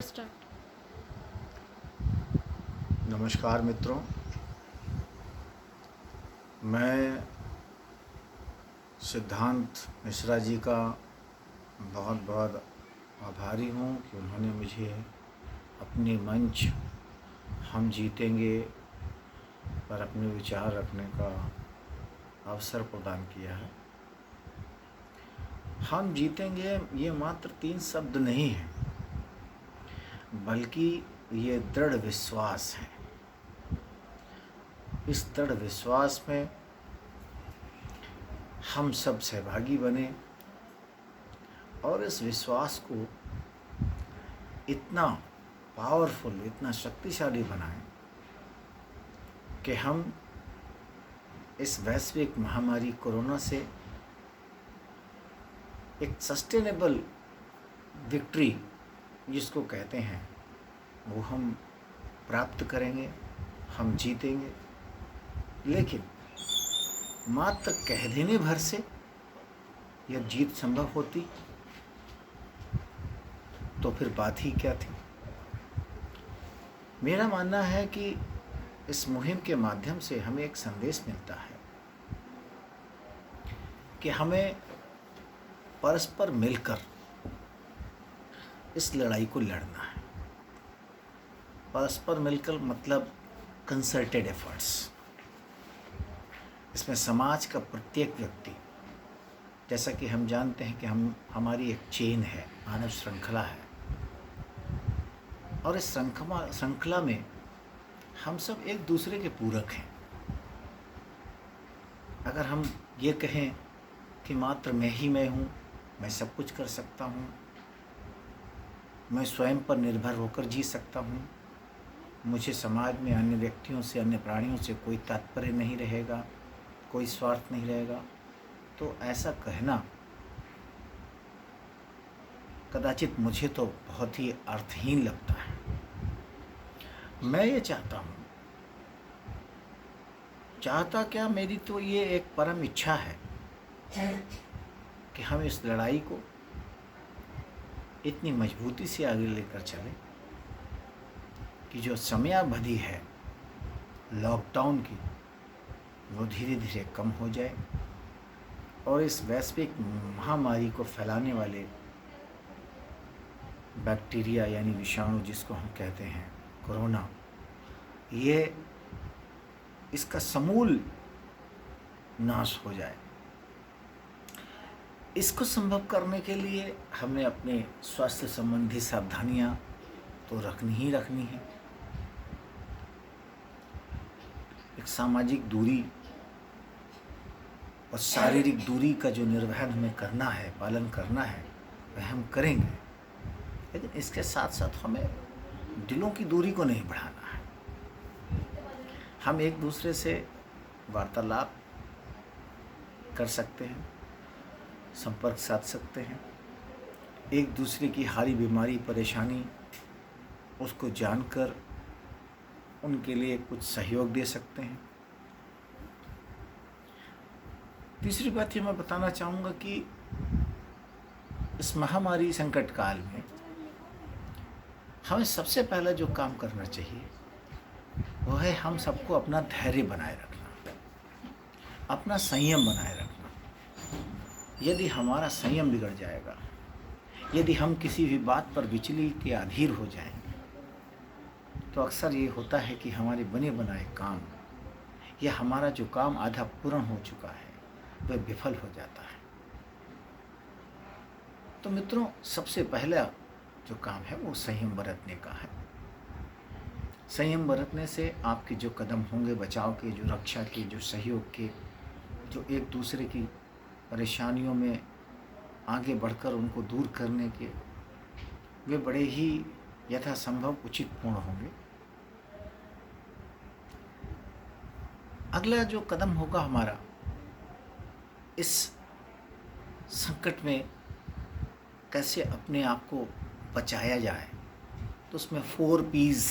Start. नमस्कार मित्रों, मैं सिद्धांत मिश्रा जी का बहुत बहुत आभारी हूँ कि उन्होंने मुझे अपने मंच हम जीतेंगे पर अपने विचार रखने का अवसर प्रदान किया है। हम जीतेंगे ये मात्र 3 शब्द नहीं हैं, बल्कि ये दृढ़ विश्वास है। इस दृढ़ विश्वास में हम सब सहभागी बने और इस विश्वास को इतना पावरफुल, इतना शक्तिशाली बनाएं कि हम इस वैश्विक महामारी कोरोना से एक सस्टेनेबल विक्ट्री जिसको कहते हैं वो हम प्राप्त करेंगे, हम जीतेंगे। लेकिन मात्र कह देने भर से यह जीत संभव होती तो फिर बात ही क्या थी। मेरा मानना है कि इस मुहिम के माध्यम से हमें एक संदेश मिलता है कि हमें परस्पर मिलकर इस लड़ाई को लड़ना है। परस्पर मिलकर मतलब कंसर्टेड एफर्ट्स। इसमें समाज का प्रत्येक व्यक्ति, जैसा कि हम जानते हैं कि हमारी एक चेन है, मानव श्रृंखला है, और इस श्रृंखला में हम सब एक दूसरे के पूरक हैं। अगर हम ये कहें कि मात्र मैं ही मैं हूँ, मैं सब कुछ कर सकता हूँ, मैं स्वयं पर निर्भर होकर जी सकता हूँ, मुझे समाज में अन्य व्यक्तियों से, अन्य प्राणियों से कोई तात्पर्य नहीं रहेगा, कोई स्वार्थ नहीं रहेगा, तो ऐसा कहना कदाचित मुझे तो बहुत ही अर्थहीन लगता है। मैं ये चाहता क्या, मेरी तो ये एक परम इच्छा है कि हम इस लड़ाई को इतनी मजबूती से आगे लेकर चलें कि जो समयावधि है लॉकडाउन की वो धीरे धीरे कम हो जाए और इस वैश्विक महामारी को फैलाने वाले बैक्टीरिया यानी विषाणु जिसको हम कहते हैं कोरोना, ये इसका समूल नाश हो जाए। इसको संभव करने के लिए हमें अपने स्वास्थ्य संबंधी सावधानियां तो रखनी ही रखनी है। एक सामाजिक दूरी और शारीरिक दूरी का जो निर्वहन हमें करना है, पालन करना है, वह हम करेंगे। लेकिन इसके साथ साथ हमें दिलों की दूरी को नहीं बढ़ाना है। हम एक दूसरे से वार्तालाप कर सकते हैं, संपर्क साध सकते हैं, एक दूसरे की हारी बीमारी, परेशानी उसको जानकर उनके लिए कुछ सहयोग दे सकते हैं। तीसरी बात ये मैं बताना चाहूँगा कि इस महामारी संकट काल में हमें सबसे पहला जो काम करना चाहिए वो है हम सबको अपना धैर्य बनाए रखना, अपना संयम बनाए रखना। यदि हमारा संयम बिगड़ जाएगा, यदि हम किसी भी बात पर विचलित के अधीर हो जाएंगे, तो अक्सर ये होता है कि हमारे बने बनाए काम या हमारा जो काम आधा पूर्ण हो चुका है वह विफल हो जाता है। तो मित्रों, सबसे पहला जो काम है वो संयम बरतने का है। संयम बरतने से आपके जो कदम होंगे बचाव के, जो रक्षा के, जो सहयोग के, जो एक दूसरे की परेशानियों में आगे बढ़कर उनको दूर करने के, वे बड़े ही यथासंभव उचित पूर्ण होंगे। अगला जो कदम होगा हमारा इस संकट में कैसे अपने आप को बचाया जाए, तो उसमें 4 P's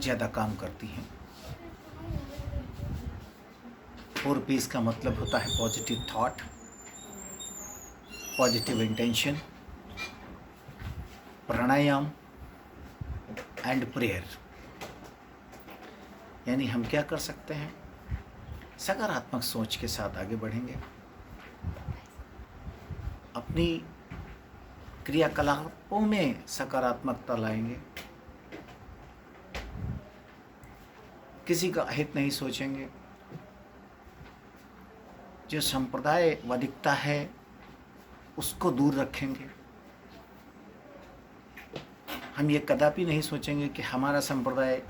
ज़्यादा काम करती हैं। 4 P's का मतलब होता है positive thought, positive intention, pranayama and prayer. यानी हम क्या कर सकते हैं, सकारात्मक सोच के साथ आगे बढ़ेंगे, अपनी क्रियाकलापों में सकारात्मकता लाएंगे, किसी का हित नहीं सोचेंगे, जो सांप्रदायिकता है उसको दूर रखेंगे। हम ये कदापि नहीं सोचेंगे कि हमारा संप्रदाय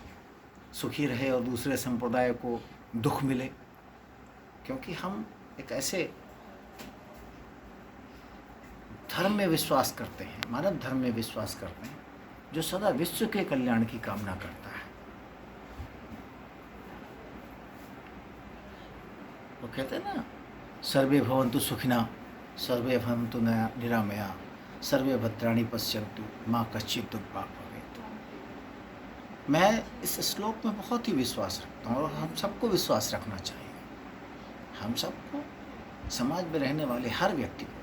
सुखी रहे और दूसरे संप्रदाय को दुख मिले, क्योंकि हम एक ऐसे धर्म में विश्वास करते हैं, मानव धर्म में विश्वास करते हैं, जो सदा विश्व के कल्याण की कामना करता है। वो कहते हैं ना, सर्वे भवन्तु सुखिना, सर्वे भवन्तु निरामया, सर्वे भद्राणि पश्यन्तु माँ कश्चित् दुर्भाग् भवेत्। मैं इस श्लोक में बहुत ही विश्वास रखता हूँ और हम सबको विश्वास रखना चाहिए। हम सबको, समाज में रहने वाले हर व्यक्ति को,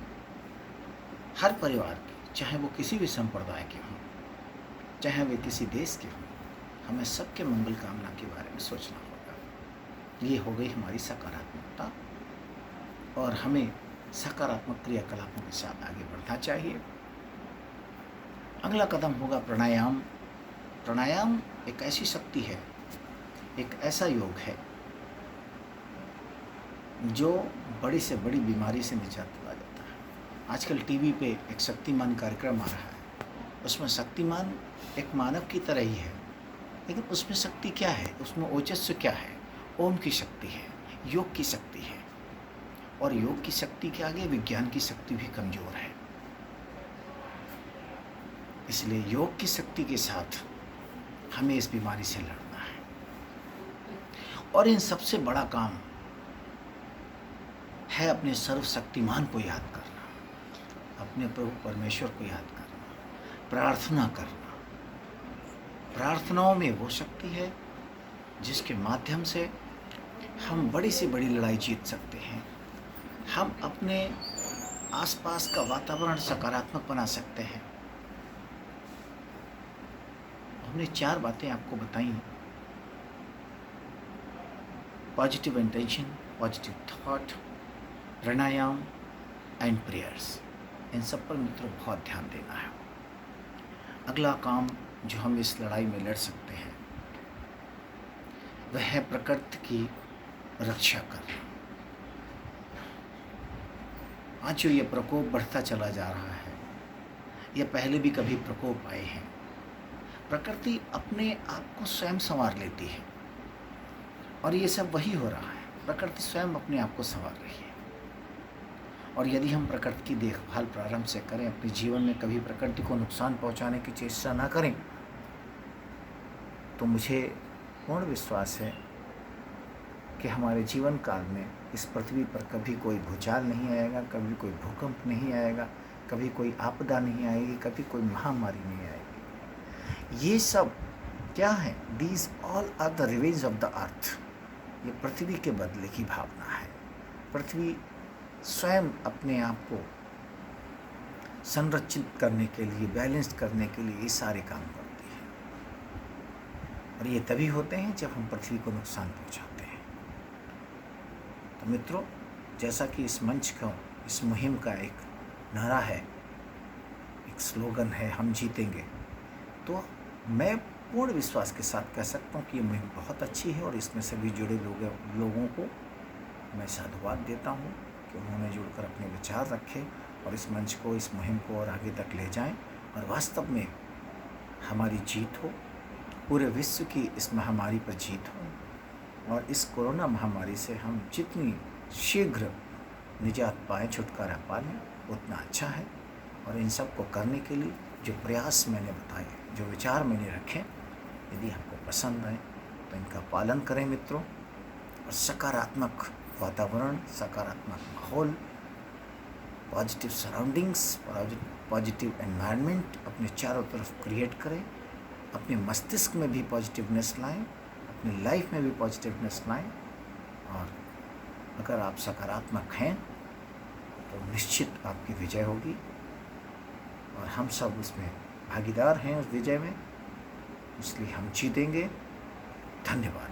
हर परिवार के, चाहे वो किसी भी संप्रदाय के हों, चाहे वे किसी देश के हों, हमें सबके मंगल कामना के बारे में सोचना होगा। ये हो गई हमारी सकारात्मकता, और हमें सकारात्मक क्रियाकलापों के साथ आगे बढ़ना चाहिए। अगला कदम होगा प्राणायाम। प्राणायाम एक ऐसी शक्ति है, एक ऐसा योग है जो बड़ी से बड़ी बीमारी से निजात दिला देता है। आजकल टीवी पे एक शक्तिमान कार्यक्रम आ रहा है, उसमें शक्तिमान एक मानव की तरह ही है, लेकिन उसमें शक्ति क्या है, उसमें ओजस्व क्या है? ओम की शक्ति है, योग की शक्ति है, और योग की शक्ति के आगे विज्ञान की शक्ति भी कमज़ोर है। इसलिए योग की शक्ति के साथ हमें इस बीमारी से लड़ना है। और इन सबसे बड़ा काम है अपने सर्वशक्तिमान को याद करना, अपने प्रभु परमेश्वर को याद करना, प्रार्थना करना। प्रार्थनाओं में वो शक्ति है जिसके माध्यम से हम बड़ी से बड़ी लड़ाई जीत सकते हैं। हम अपने आसपास का वातावरण सकारात्मक बना सकते हैं। हमने 4 बातें आपको बताई: positive intention, positive thought, pranayama and prayers. इन सब पर मित्रों बहुत ध्यान देना है। अगला काम जो हम इस लड़ाई में लड़ सकते हैं वह है प्रकृति की रक्षा करना। आज जो ये प्रकोप बढ़ता चला जा रहा है, ये पहले भी कभी प्रकोप आए हैं। प्रकृति अपने आप को स्वयं संवार लेती है, और ये सब वही हो रहा है। प्रकृति स्वयं अपने आप को संवार रही है, और यदि हम प्रकृति की देखभाल प्रारंभ से करें, अपने जीवन में कभी प्रकृति को नुकसान पहुंचाने की चेष्टा ना करें, तो मुझे पूर्ण विश्वास है कि हमारे जीवन काल में इस पृथ्वी पर कभी कोई भूचाल नहीं आएगा, कभी कोई भूकंप नहीं आएगा, कभी कोई आपदा नहीं आएगी, कभी कोई महामारी नहीं आएगी। ये सब क्या है? These all are the revenge of the earth. ये पृथ्वी के बदले की भावना है। पृथ्वी स्वयं अपने आप को संरक्षित करने के लिए, बैलेंस करने के लिए ये सारे काम करती है, और ये तभी होते हैं जब हम पृथ्वी को नुकसान पहुंचाते हैं। तो मित्रों, जैसा कि इस मंच का, इस मुहिम का एक नारा है, एक स्लोगन है, हम जीतेंगे, तो मैं पूर्ण विश्वास के साथ कह सकता हूँ कि ये मुहिम बहुत अच्छी है, और इसमें सभी जुड़े लोगों को मैं साधुवाद देता हूँ कि उन्होंने जुड़कर अपने विचार रखे और इस मंच को, इस मुहिम को और आगे तक ले जाएं, और वास्तव में हमारी जीत हो, पूरे विश्व की इस महामारी पर जीत हो, और इस कोरोना महामारी से हम जितनी शीघ्र निजात पाएँ, छुटकारा पा लें, उतना अच्छा है। और इन सब को करने के लिए जो प्रयास मैंने बताए, जो विचार मैंने रखे, यदि आपको पसंद आए तो इनका पालन करें मित्रों, और सकारात्मक वातावरण, सकारात्मक माहौल, पॉजिटिव सराउंडिंग्स, पॉजिटिव एनवायरनमेंट अपने चारों तरफ क्रिएट करें। अपने मस्तिष्क में भी पॉजिटिवनेस लाएं, अपनी लाइफ में भी पॉजिटिवनेस लाएं, और अगर आप सकारात्मक हैं तो निश्चित आपकी विजय होगी, और हम सब उसमें भागीदार हैं उस विजय में, इसलिए हम जीतेंगे। धन्यवाद।